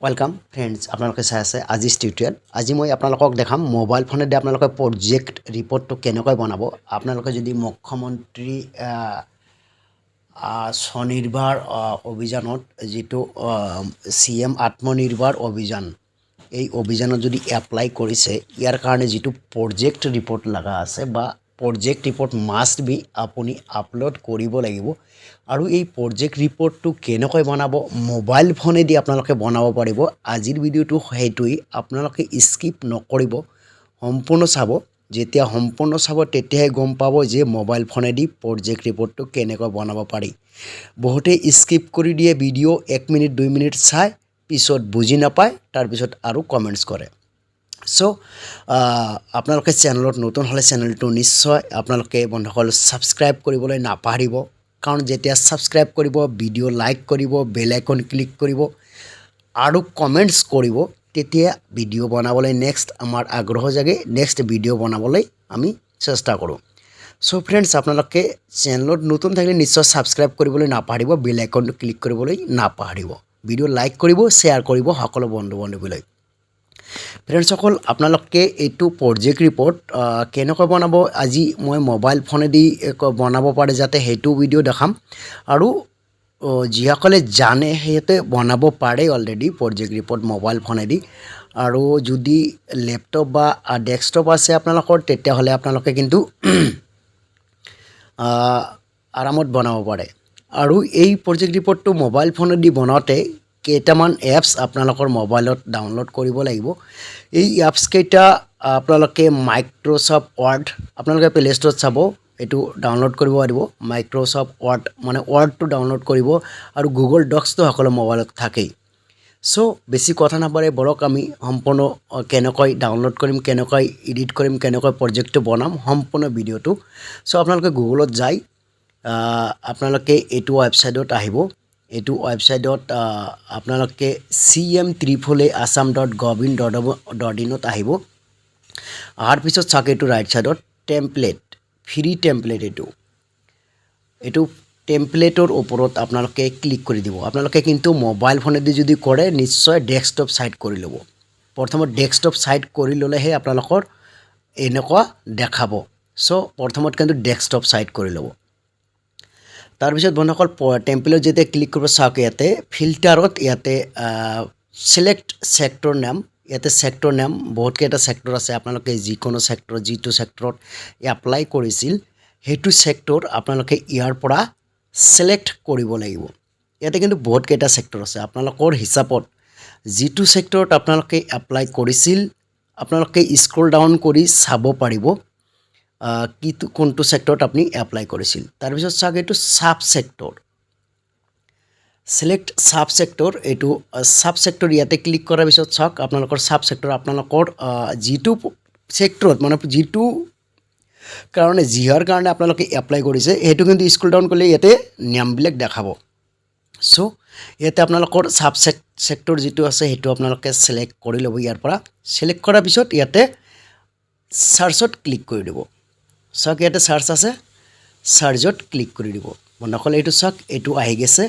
Welcome friends আপোনালোকে চাই আছে আজিৰ টিউটোৰিয়েল আজি মই আপোনালোকক দেখাম মোবাইল ফোনেদি আপোনালোকে প্ৰজেক্ট ৰিপৰ্টটো কেনেকৈ বনাব আপোনালোকে যদি মুখ্যমন্ত্ৰী স্বনিৰ্ভৰ অভিযানত যেটো সিএম আত্মনিৰ্ভৰ অভিযান এই অভিযানত যদি এপ্লাই কৰিছে ইয়াৰ কাৰণে যেটো প্ৰজেক্ট ৰিপৰ্ট লাগা আছে বা প্ৰজেক্ট ৰিপৰ্ট মাষ্ট বি আপুনি আপলোড কৰিব লাগিব আৰু এই প্ৰজেক্ট ৰিপৰ্টটো কেনেকৈ বনাব মোবাইল ফোনেদি আপোনালোকে বনাব পাৰিব আজিৰ ভিডিওটো হেতুই আপোনালোকে স্কিপ নকৰিব সম্পূৰ্ণ চাব যেতিয়া সম্পূৰ্ণ চাব তেতিয়াহে গম পাব যে মোবাইল ফোনেদি প্ৰজেক্ট ৰিপৰ্টটো কেনেকৈ বনাব পাৰি বহুতে স্কিপ কৰি দিয়ে ভিডিও 1 মিনিট 2 মিনিট চাই পিছত বুজি নাপায় তাৰ পিছত আৰু কমেন্টস কৰে সো আপোনালোকে চেনেলত নতুন হলে চেনেলটো নিশ্চয় আপোনালোকে বন্ধুসকল সাবস্ক্ৰাইব কৰিবলৈ নাপাহৰিব কাৰণ যেতিয়া সাবস্ক্ৰাইব কৰিব ভিডিও লাইক কৰিব বেল আইকন ক্লিক কৰিব আৰু কমেন্টস কৰিব তেতিয়া ভিডিও বনাবলৈ নেক্সট আমাৰ আগ্ৰহ জাগে নেক্সট ভিডিও বনাবলৈ আমি চেষ্টা কৰোঁ সো ফ্ৰেন্ডস আপোনালোকে চেনেলত নতুন থাকিলে নিশ্চয় সাবস্ক্ৰাইব কৰিবলৈ নাপাহৰিব বেল আইকন ক্লিক কৰিবলৈ নাপাহৰিব ভিডিও লাইক কৰিব শেয়াৰ কৰিব সকলো বন্ধু-বান্ধৱীলৈ ফ্ৰেন্ডস সকল আপোনালোকে এইটো প্ৰজেক্ট ৰিপৰ্ট কেনেকৈ বনাব আজি মই মোবাইল ফোনেদি বনাব পাৰে যাতে হেতু ভিডিও দেখাম আৰু যিসকলে জানে হেতে বনাব পাৰে অলৰেডি প্ৰজেক্ট ৰিপৰ্ট মোবাইল ফোনেদি আৰু যদি ল্যাপটপ বা ডেস্কটপ আছে আপোনালোকৰ তেতিয়া হলে আপোনালোকে কিন্তু আৰামত বনাব পাৰে আৰু এই প্ৰজেক্ট ৰিপৰ্টটো মোবাইল ফোনেদি বনাওতে কেইটামান এপছ আপোনালোকৰ মোবাইলত ডাউনলোড কৰিব লাগিব এই এপছ কেইটা আপোনালোকে মাইক্ৰসফট ওয়াৰ্ড আপোনালোকে প্লে ষ্টৰত চাব এটো ডাউনলোড কৰিব পাৰিব মাইক্ৰসফট ওয়াৰ্ড মানে ওয়াৰ্ডটো ডাউনলোড কৰিব আৰু গুগল ডক্স তো সকলো মোবাইলত থাকেই সো বেছি কথা নাপাৰে বৰক আমি সম্পূৰ্ণ কেনেকৈ ডাউনলোড কৰিম কেনেকৈ এডিট কৰিম কেনেকৈ প্ৰজেক্টটো বনাম সম্পূৰ্ণ ভিডিওটো সো আপোনালোকে গুগলত যাই আপোনালোকে এটো ওয়েবসাইটত আহিব এটো ওয়েবসাইটত আপোনালোকে cm3assam.gov.in ত আহিব আহাৰ পিছত চাক এটো ৰাইট সাইডত টেমপ্লেট ফ্ৰী টেমপ্লেট এটো টেমপ্লেটৰ ওপৰত আপোনালোকে ক্লিক কৰি দিব আপোনালোকে কিন্তু মোবাইল ফোনেদি যদি কৰে নিশ্চয় ডেস্কটপ সাইট কৰি লব প্ৰথমত ডেস্কটপ সাইট কৰি ললেহে আপোনালোকৰ এনেকুৱা দেখাব সো প্ৰথমত কিন্তু ডেস্কটপ সাইট কৰি লব তাৰ পিছত বন্ধুসকল টেমপ্লেট যেতে ক্লিক কৰিব চাওক ইয়াতে ফিল্টাৰত ইয়াতে সিলেক্ট সেক্টৰ নাম ইয়াতে সেক্টৰ নাম বহুত কেইটা সেক্টৰ আছে আপোনালোকে যিকোনো সেক্টৰ জিটো সেক্টৰত এপ্লাই কৰিছিল হেতু সেক্টৰ আপোনালোকে ইয়াৰ পৰা সিলেক্ট কৰিব লাগিব ইয়াতে কিন্তু বহুত কেইটা সেক্টৰ আছে আপোনালোকৰ হিচাপত জিটো সেক্টৰত আপোনালোকে এপ্লাই কৰিছিল আপোনালোকে স্ক্ৰল ডাউন কৰি চাব পাৰিব কি কোনটো সেক্টৰত আপুনি এপ্লাই কৰিছিল তাৰ পিছত চাওক এটো sub sector select sub sector এটো সাব সেক্টৰ ইয়াতে ক্লিক কৰাৰ পিছত চাওক আপোনালোকৰ সাব সেক্টৰ আপোনালোকৰ জিটো সেক্টৰত মানে জিটো কাৰণে জিহাৰ কাৰণে আপোনালোকে এপ্লাই কৰিছে হেতু কিন্তু স্ক্ৰল ডাউন কৰিলে ইয়াতে নামবিলাক দেখাব সো ইয়াতে আপোনালোকৰ সাব সেক্টৰ যেটো আছে হেতু আপোনালোকে সিলেক্ট কৰি লব ইয়াৰ পৰা সিলেক্ট কৰাৰ পিছত ইয়াতে সাৰ্চত ক্লিক কৰি দিব চাওক ইয়াতে সাৰ্চ আছে সাৰ্চত ক্লিক কৰি দিব বন্ধুসকল এটো চাওক এটো আহি গেছে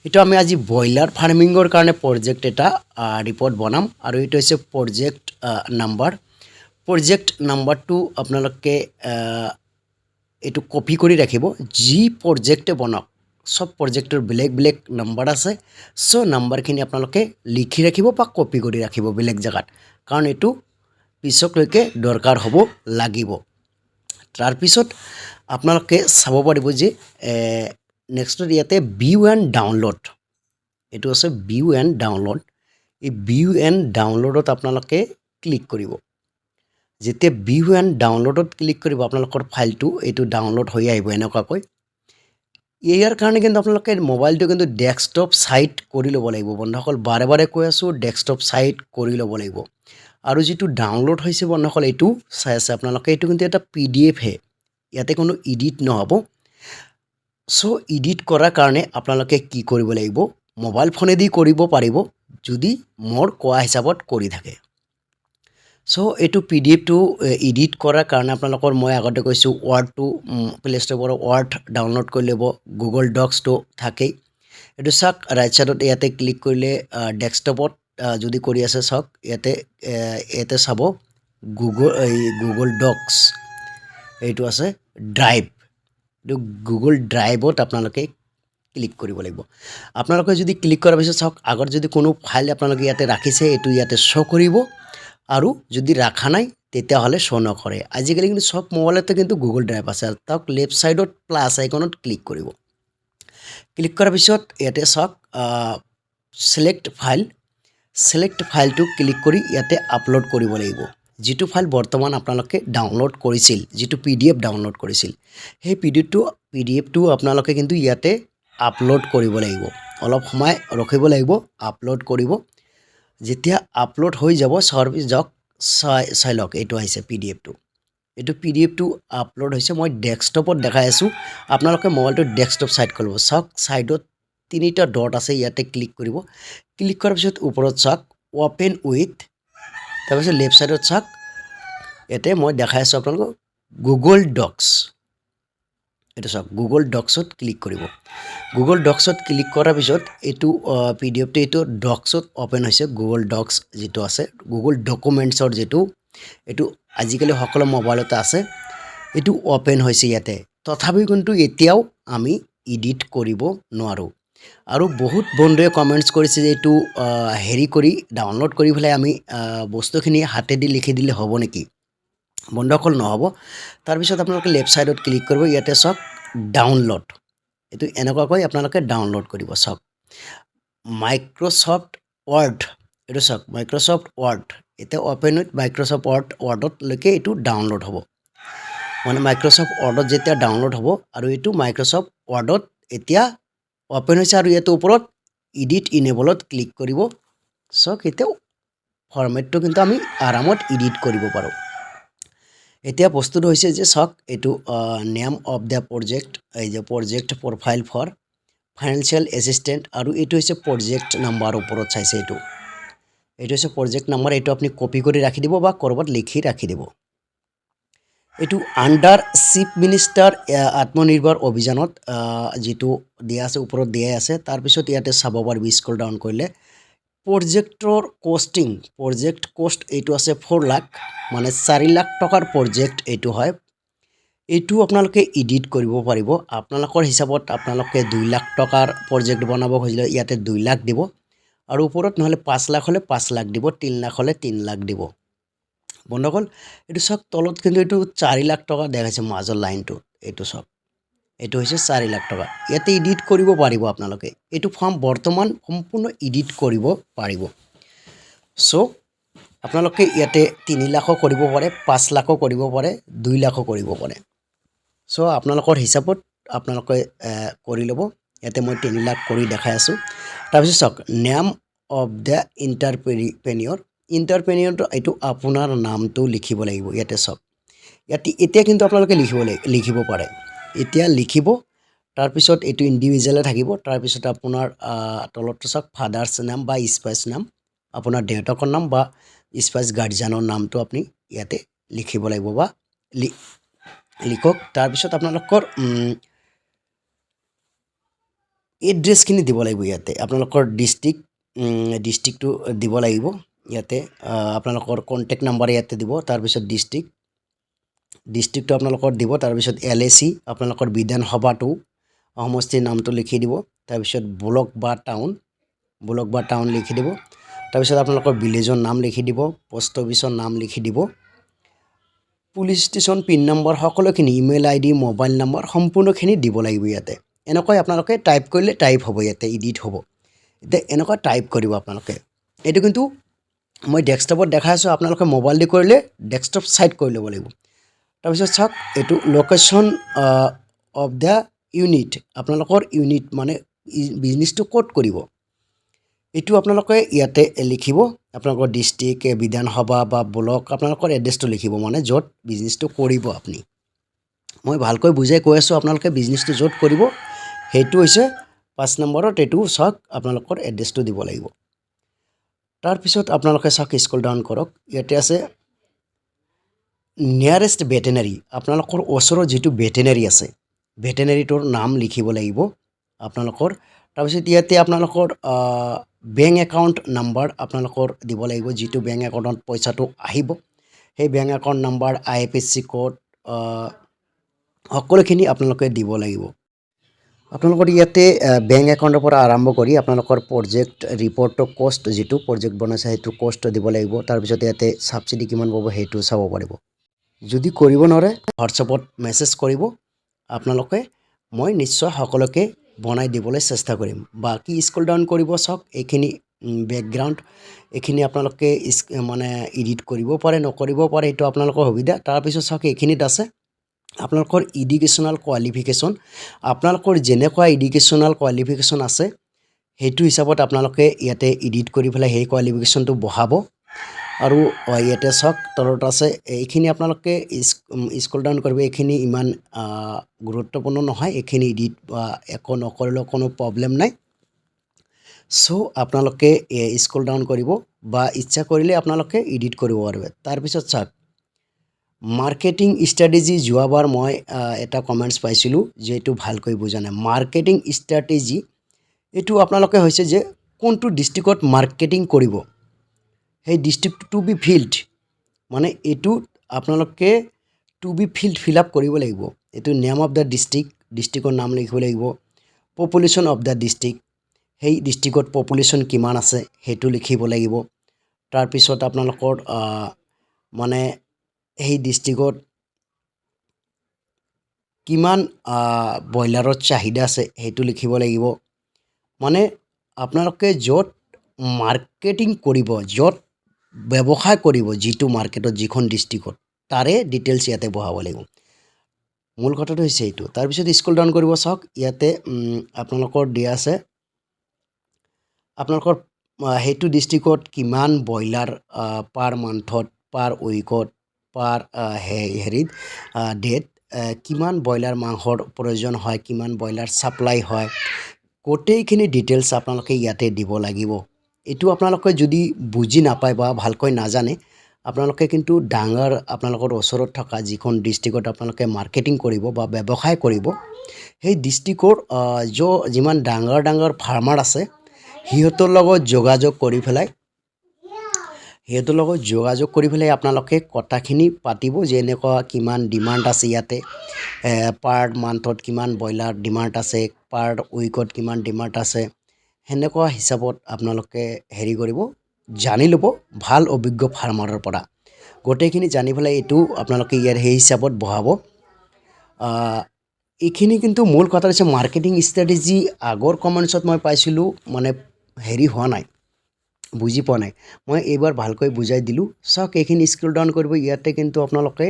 এটো আমি আজি বয়লাৰ ফাৰ্মিংৰ কাৰণে প্ৰজেক্ট এটা ৰিপৰ্ট বনাম আৰু এটো হৈছে প্ৰজেক্ট নাম্বাৰটো আপোনালোকে এটো কপি কৰি ৰাখিব যি প্ৰজেক্টে বনাওক সব প্ৰজেক্টৰ বেলেগ বেলেগ নাম্বাৰ আছে সো নাম্বাৰখিনি আপোনালোকে লিখি ৰাখিব বা কপি কৰি ৰাখিব বেলেগ জায়গাত কাৰণ এটো পিছলৈকে দৰকাৰ হ'ব লাগিব তাৰ পিছত আপোনালোকে চাব পাৰিব যে নেক্সট ইয়াতে ভিউ এণ্ড ডাউনলোড এটো আছে ভিউ এণ্ড ডাউনলোড এই ভিউ এণ্ড ডাউনলোডত আপোনালোকে ক্লিক কৰিব যেতিয়া ভিউ এণ্ড ডাউনলোডত ক্লিক কৰিব আপোনালোকৰ ফাইলটো এটো ডাউনলোড হৈ আহিব এনেকুৱাকৈ ইয়াৰ কাৰণে কিন্তু আপোনালোকে মোবাইলটো কিন্তু ডেস্কটপ সাইট কৰি ল'ব লাগিব বন্ধুসকল বাৰে বাৰে কৈ আছো ডেস্কটপ সাইট কৰি ল'ব লাগিব আৰু যেটো ডাউনলোড হৈছে বন্ধুসকল এটো চাই আছে আপোনালোকে এটো কিন্তু এটা পিডিএফ হে ইয়াতে কোনো এডিট নহব সো এডিট কৰাৰ কাৰণে আপোনালোকে কি কৰিব লাগিব মোবাইল ফোনেদি কৰিব পাৰিব যদি মোৰ কোৱা হিচাপত কৰি থাকে সো এটো পিডিএফ টো এডিট কৰাৰ কাৰণে আপোনালোকৰ মই আগতে কৈছো ওয়াৰ্ড টো প্লে ষ্টৰৰ ওয়াৰ্ড ডাউনলোড কৰি লব গুগল ডক্স টো থাকেই এটো চাক ৰাইট সাইডত ইয়াতে ক্লিক কৰিলে ডেস্কটপত যদি কৰি আছে চাওক ইয়াতে চাব গুগল ডক্স এইটো আছে ড্ৰাইভ এইটো গুগল ড্ৰাইভত আপোনালোকে ক্লিক কৰিব লাগিব আপোনালোকে যদি ক্লিক কৰাৰ পিছত চাওক আগত যদি কোনো ফাইল আপোনালোকে ইয়াতে ৰাখিছে এইটো ইয়াতে শ্ব' কৰিব আৰু যদি ৰাখা নাই তেতিয়াহ'লে শ্ব' নকৰে আজিকালি কিন্তু সব মোবাইলতে কিন্তু গুগল ড্ৰাইভ আছে তাক লেফ্ট ছাইডত প্লাছ আইকনত ক্লিক কৰিব ক্লিক কৰাৰ পিছত ইয়াতে চাওক সিলেক্ট ফাইলটো ক্লিক কৰি ইয়াতে আপলোড কৰিব লাগিব যেটো ফাইল বৰ্তমান আপোনালোকে ডাউনলোড কৰিছিল যেটো পিডিএফ ডাউনলোড কৰিছিল সেই পিডিএফটো আপোনালোকে কিন্তু ইয়াতে আপলোড কৰিব লাগিব অলপ সময় ৰখিব লাগিব আপলোড কৰিব যেতিয়া আপলোড হৈ যাব সাৰ্ভিস জক চাই লওক এইটো আহিছে পিডিএফটো আপলোড হৈছে মই ডেস্কটপত দেখাই আছো আপোনালোকে মোবাইলটো ডেস্কটপ সাইড কৰিব চাওক সাইডত তিনিটা ডট আছে ইয়াতে ক্লিক কৰিব ক্লিক কৰাৰ পিছত ওপৰত চাওক ওপেন উইথ তাৰপিছত লেফ্ট সাইডত চাওক এতে মই দেখাই আছো আপোনালোকক গুগল ডক্স এটা চাওক গুগল ডক্সত ক্লিক কৰিব গুগল ডক্সত ক্লিক কৰাৰ পিছত এইটো পিডিএফটো এইটো ডক্সত ওপেন হৈছে গুগল ডক্স যেটো আছে গুগল ডকুমেন্টছৰ যেটো এইটো আজিকালি সকলো মোবাইলতে আছে এইটো ওপেন হৈছে ইয়াতে তথাপি কিন্তু এতিয়াও আমি এডিট কৰিব নোৱাৰো আৰু বহুত বন্ধুৱে কমেন্টস কৰিছে যে এইটো হেৰি কৰি ডাউনলোড কৰি ফেলে আমি বস্তুখিনি হাতেদি লিখি দিলে হ'ব নেকি বন্ধকল নহব তাৰ পিছত আপোনালোকে লেফ্ট সাইডত ক্লিক কৰিব ইয়াতে চাওক ডাউনলোড এটো এনেকুৱাকৈ আপোনালোকে ডাউনলোড কৰিব চাওক মাইক্ৰসফট ওয়াৰ্ড এটো চাওক মাইক্ৰসফট ওয়াৰ্ড এটা ওপেন উইথ মাইক্ৰসফট ওয়াৰ্ডত লৈকে এটো ডাউনলোড হ'ব মানে মাইক্ৰসফট ওয়াৰ্ডত যেতিয়া ডাউনলোড হ'ব আৰু এটো মাইক্ৰসফট ওয়াৰ্ডত এতিয়া ওপেন হৈছে আৰু ইয়াতে ওপৰত এডিট ইনেবলত ক্লিক কৰিব চাওক এতিয়া ফৰমেটটো কিন্তু আমি আৰামত এডিট কৰিব পাৰো এতিয়া বস্তুটো হৈছে যে চাওক এটো নেম অফ দা প্ৰজেক্ট এই যে project profile for financial assistant আৰু এটো হৈছে প্ৰজেক্ট নাম্বাৰ ওপৰত চাইছে এটো হৈছে প্ৰজেক্ট নাম্বাৰ এটো আপুনি কপি কৰি ৰাখি দিব বা কৰবাত লিখি ৰাখি দিব এটো আন্ডাৰ চিফ মিনিষ্টাৰ আত্মনিৰ্ভৰ অভিযানত যেটো দিয়া আছে ওপৰত দিয়া আছে তাৰ পিছত ইয়াতে চাব পাৰিবি স্ক্ৰল ডাউন কৰিলে প্ৰজেক্টৰ প্ৰজেক্ট কষ্ট এইটো আছে 4 লাখ মানে 4 লাখ টকাৰ প্ৰজেক্ট এইটো হয় এইটো আপোনালোকে এডিট কৰিব পাৰিব আপোনালোকৰ হিচাপত আপোনালোকে 2 লাখ টকাৰ প্ৰজেক্ট বনাব খুজিলে ইয়াতে 2 লাখ দিব আৰু ওপৰত নহলে 5 লাখ হলে 5 লাখ দিব 3 লাখ হলে 3 লাখ দিব বন্ধকল এটো সব তলত কিন্তু এটো 4 লাখ টকা দেখাইছে মাজৰ লাইনটো এটো সব এটো হৈছে 4 লাখ টকা ইয়াতে এডিট কৰিব পাৰিব আপোনালোকে এটো ফৰ্ম বৰ্তমান সম্পূৰ্ণ এডিট কৰিব পাৰিব সো আপোনালোকে ইয়াতে 3 লাখ কৰিব পাৰে 5 লাখ কৰিব পাৰে 2 লাখ কৰিব পাৰে সো আপোনালোকৰ হিচাপত আপোনালোকে কৰি লব ইয়াতে মই 3 লাখ কৰি দেখাই আছো তাৰ পিছত চাওক নেম অফ দা ইন্টাৰপ্ৰেনিয়ৰ এইটো আপোনাৰ নামটো লিখিব লাগিব ইয়াতে চাওক ইয়াতে এতিয়া কিন্তু আপোনালোকে লিখিব পাৰে এতিয়া লিখিব তাৰ পিছত এইটো ইন্ডিভিজুৱেল থাকিব তাৰ পিছত আপোনাৰ তলত চাওক ফাদাৰছ নাম বা স্পাউছ নাম আপোনাৰ দেউতাকৰ নাম বা স্পাউছ গাৰ্ডিয়ানৰ নামটো আপুনি ইয়াতে লিখিব লাগিব বা লিখক তাৰ পিছত আপোনালোকৰ এড্ৰেছখিনি দিব লাগিব ইয়াতে আপোনালোকৰ ডিস্ট্ৰিক্টটো দিব লাগিব ইয়াতে আপোনালোকৰ কন্টাক্ট নাম্বাৰ ইয়াতে দিব তাৰ পিছত ডিস্ট্ৰিক্টটো আপোনালোকৰ দিব তাৰ পিছত এলএসি আপোনালোকৰ বিধানসভাটো সমষ্টিৰ নামটো লিখি দিব তাৰ পিছত ব্লক বা টাউন লিখি দিব তাৰ পিছত আপোনালোকৰ ভিলেজৰ নাম লিখি দিব পোষ্ট অফিচৰ নাম লিখি দিব পুলিশ ষ্টেচন পিন নম্বৰ সকলোখিনি ইমেইল আইডি মোবাইল নম্বৰ সম্পূৰ্ণখিনি দিব লাগিব ইয়াতে এনেকৈ আপোনালোকে টাইপ কৰিলে টাইপ হ'ব ইয়াতে এডিট হ'ব এতিয়া এনেকৈ টাইপ কৰিব আপোনালোকে এটো কিন্তু মই ডেস্কটপত দেখাই আছো আপোনালোকে মোবাইল দি কৰিলে ডেস্কটপ সাইড কৰি ল'ব লাগিব তাৰ পিছত চাওক এটো লোকেশন অফ দা ইউনিট আপোনালোকৰ ইউনিট মানে বিজনেসটো কোড কৰিব এটো আপোনালোকে ইয়াতে লিখিব আপোনালোকৰ ডিস্ট্ৰিক্ট বিধানসভা বা ব্লক আপোনালোকৰ এড্ৰেছটো লিখিব মানে যত বিজনেসটো কৰিব আপুনি মই ভালকৈ বুজাই কৈ আছো আপোনালোকে বিজনেসটো যত কৰিব হেতু হৈছে 5 নম্বৰত এটো চাওক আপোনালোকৰ এড্ৰেছটো দিব লাগিব তাৰ পিছত আপোনালোকে চাওক স্ক্ৰল ডাউন কৰক ইয়াতে আছে নিয়াৰেষ্ট ভেটেনাৰী আপোনালোকৰ ওচৰৰ যেটো ভেটেনাৰী আছে ভেটেনাৰীটোৰ নাম লিখিব লাগিব আপোনালোকৰ তাৰ পিছত ইয়াতে আপোনালোকৰ বেংক একাউণ্ট নাম্বাৰ আপোনালোকৰ দিব লাগিব, যিটো বেংক একাউণ্টত পইচাটো আহিব সেই bank account number, IFSC code সকলোখিনি আপোনালোকে দিব লাগিব। আপোনালোকৰ ইয়াতে বেংক একাউণ্টৰ পৰা আৰম্ভ কৰি আপোনালোকৰ প্ৰজেক্ট ৰিপৰ্টৰ কষ্ট, যিটো প্ৰজেক্ট বনাইছে সেইটো কষ্ট দিব লাগিব। তাৰপিছত ইয়াতে ছাবচিডি কিমান পাব সেইটো চাব পাৰিব। যদি কৰিব নোৱাৰে হোৱাটছএপত মেছেজ কৰিব, আপোনালোকে মই নিশ্চয় সকলোকে বনাই দিবলৈ চেষ্টা কৰিম। বাকী স্ক্ৰল ডাউন কৰিব চাওক, এইখিনি বেকগ্ৰাউণ্ড, এইখিনি আপোনালোকে মানে এডিট কৰিব পাৰে নকৰিব পাৰে, এইটো আপোনালোকৰ সুবিধা। তাৰপিছত চাওক এইখিনিত আছে আপোনালোকৰ এডুকেশ্যনেল কোৱালিফিকেশ্যন। আপোনালোকৰ যেনেকুৱা এডুকেশ্যনেল কোৱালিফিকেশ্যন আছে সেইটো হিচাপত আপোনালোকে ইয়াতে এডিট কৰি পেলাই সেই কোৱালিফিকেশ্যনটো বহাব। আৰু ইয়াতে চাওক তলত আছে, এইখিনি আপোনালোকে স্ক্ৰল ডাউন কৰিব। এইখিনি ইমান গুৰুত্বপূৰ্ণ নহয়, এইখিনি এডিট বা একো নকৰিলেও কোনো প্ৰব্লেম নাই। চ' আপোনালোকে স্ক্ৰল ডাউন কৰিব বা ইচ্ছা কৰিলে আপোনালোকে এডিট কৰিব পাৰিব। তাৰপিছত চাওক মাৰ্কেটিং ষ্ট্ৰেটেজি, যোৱাবাৰ মই এটা কমেণ্টছ পাইছিলোঁ যে এইটো ভালকৈ বুজা নাই। মাৰ্কেটিং ষ্ট্ৰেটেজি এইটো আপোনালোকে হৈছে যে কোনটো ডিষ্ট্ৰিক্টত মাৰ্কেটিং কৰিব, সেই ডিষ্ট্ৰিক্ট টু বি ফিল্ড, মানে এইটো আপোনালোকে to be field fill up কৰিব লাগিব। এইটো নেম অফ দ্য ডিষ্ট্ৰিক্টৰ নাম লিখিব লাগিব। পপুলেশ্যন অফ দ্য ডিষ্ট্ৰিক্ট, সেই ডিষ্ট্ৰিক্টত পপুলেশ্যন কিমান আছে সেইটো লিখিব লাগিব। তাৰপিছত আপোনালোকৰ মানে সেই ডিষ্ট্ৰিক্টত কিমান ব্ৰইলাৰৰ চাহিদা আছে সেইটো লিখিব লাগিব। মানে আপোনালোকে য'ত মাৰ্কেটিং কৰিব, য'ত ব্যৱসায় কৰিব, যিটো মাৰ্কেটত যিখন ডিষ্ট্ৰিক্টত, তাৰে ডিটেইলছ ইয়াতে বহাব লাগিব। মূল কথাটো হৈছে এইটো। তাৰপিছত স্ক্ৰল ডাউন কৰিব চাওক, ইয়াতে আপোনালোকৰ দিয়া আছে আপোনালোকৰ সেইটো ডিষ্ট্ৰিক্টত কিমান ব্ৰইলাৰ পাৰ মান্থত, পাৰ উইকত, পাৰ হেৰিত ডেট কিমান ব্ৰইলাৰ মাংসৰ প্ৰয়োজন হয়, কিমান ব্ৰইলাৰ ছাপ্লাই হয়, গোটেইখিনি ডিটেইলছ আপোনালোকে ইয়াতে দিব লাগিব। এইটো আপোনালোকে যদি বুজি নাপায় বা ভালকৈ নাজানে, আপোনালোকে কিন্তু ডাঙৰ আপোনালোকৰ ওচৰত থকা যিখন ডিষ্ট্ৰিক্টত আপোনালোকে মাৰ্কেটিং কৰিব বা ব্যৱসায় কৰিব, সেই ডিষ্ট্ৰিক্টৰ যিমান ডাঙৰ ডাঙৰ ফাৰ্মাৰ আছে সিহঁতৰ লগত যোগাযোগ কৰি পেলাই আপোনালোকে কথাখিনি পাতিব যে এনেকুৱা কিমান ডিমাণ্ড আছে ইয়াতে, পাৰ মান্থত কিমান ব্ৰইলাৰ ডিমাণ্ড আছে, পাৰ উইকত কিমান ডিমাণ্ড আছে, সেনেকুৱা হিচাপত আপোনালোকে হেৰি কৰিব, জানি ল'ব ভাল অভিজ্ঞ ফাৰ্মাৰৰ পৰা। গোটেইখিনি জানি পেলাই এইটো আপোনালোকে ইয়াৰ সেই হিচাপত বহাব। এইখিনি কিন্তু মূল কথা হৈছে মাৰ্কেটিং ষ্ট্ৰেটেজি। আগৰ কমেণ্টছত মই পাইছিলোঁ মানে হেৰি হোৱা নাই, বুজি পোৱা নাই, মই এইবাৰ ভালকৈ বুজাই দিলোঁ। চাওক এইখিনি স্ক্ৰল ডাউন কৰিব, ইয়াতে কিন্তু আপোনালোকে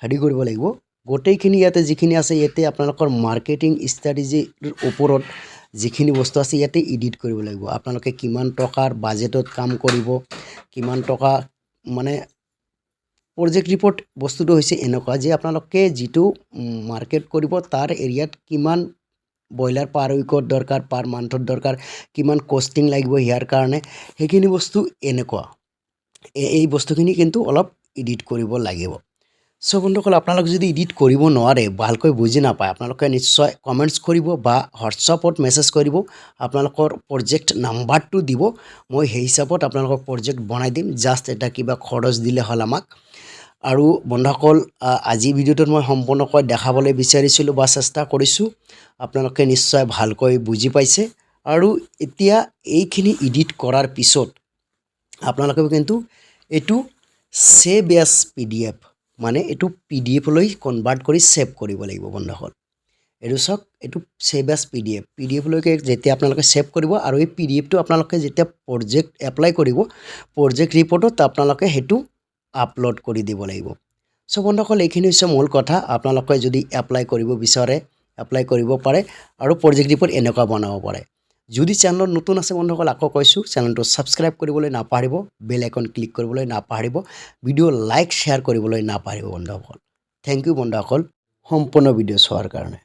হেৰি কৰিব লাগিব। গোটেইখিনি ইয়াতে যিখিনি আছে ইয়াতে আপোনালোকৰ মাৰ্কেটিং ষ্ট্ৰেটেজিৰ ওপৰত যিখিনি বস্তু আছে ইয়াতে এডিট কৰিব লাগিব। আপোনালোকে কিমান টকাৰ বাজেটত কাম কৰিব, কিমান টকা, মানে প্ৰজেক্ট ৰিপৰ্ট বস্তুটো হৈছে এনেকুৱা যে আপোনালোকে যিটো মাৰ্কেট কৰিব তাৰ এৰিয়াত কিমান ব্ৰইলাৰ পাৰ উইকত দৰকাৰ, পাৰ মান্থত দৰকাৰ, কিমান কষ্টিং লাগিব ইয়াৰ কাৰণে, সেইখিনি বস্তু এনেকুৱা। এই বস্তুখিনি কিন্তু অলপ এডিট কৰিব লাগিব। চ' বন্ধুসকল, আপোনালোকে যদি এডিট কৰিব নোৱাৰে, ভালকৈ বুজি নাপায়, আপোনালোকে নিশ্চয় কমেণ্টছ কৰিব বা হোৱাটছআপত মেছেজ কৰিব, আপোনালোকৰ প্ৰজেক্ট নাম্বাৰটো দিব, মই সেই হিচাপত আপোনালোকৰ প্ৰজেক্ট বনাই দিম। জাষ্ট এটা কিবা খৰচ দিলে হ'ল আমাক। আৰু বন্ধুসকল, আজি ভিডিঅ'টোত মই সম্পূৰ্ণকৈ দেখাবলৈ বিচাৰিছিলোঁ বা চেষ্টা কৰিছোঁ, আপোনালোকে নিশ্চয় ভালকৈ বুজি পাইছে। আৰু এতিয়া এইখিনি এডিট কৰাৰ পিছত আপোনালোকে কিন্তু এইটো ছেভ এজ PDF, মানে এইটো PDF-লৈ কনভাৰ্ট কৰি ছেভ কৰিব লাগিব বন্ধুসকল। এইটো চাওক, এইটো ছেভ এজ PDF-লৈকে যেতিয়া আপোনালোকে ছেভ কৰিব, আৰু এই PDF-টো আপোনালোকে যেতিয়া প্ৰজেক্ট এপ্লাই কৰিব, প্ৰজেক্ট ৰিপৰ্টত আপোনালোকে সেইটো আপলোড কৰি দিব লাগিব। চ' বন্ধুসকল, এইখিনি হৈছে মূল কথা। আপোনালোকে যদি এপ্লাই কৰিব বিচাৰে, এপ্লাই কৰিব পাৰে আৰু প্ৰজেক্ট ৰিপৰ্ট এনেকুৱা বনাব পাৰে। যদি চেনেলত নতুন আছে বন্ধুসকল, আকৌ কৈছোঁ, চেনেলটো ছাবস্ক্ৰাইব কৰিবলৈ নাপাহৰিব, বেল আইকন ক্লিক কৰিবলৈ নাপাহৰিব, ভিডিঅ' লাইক শ্বেয়াৰ কৰিবলৈ নাপাহৰিব বন্ধুসকল। থেংক ইউ বন্ধুসকল সম্পূৰ্ণ ভিডিঅ' চোৱাৰ কাৰণে।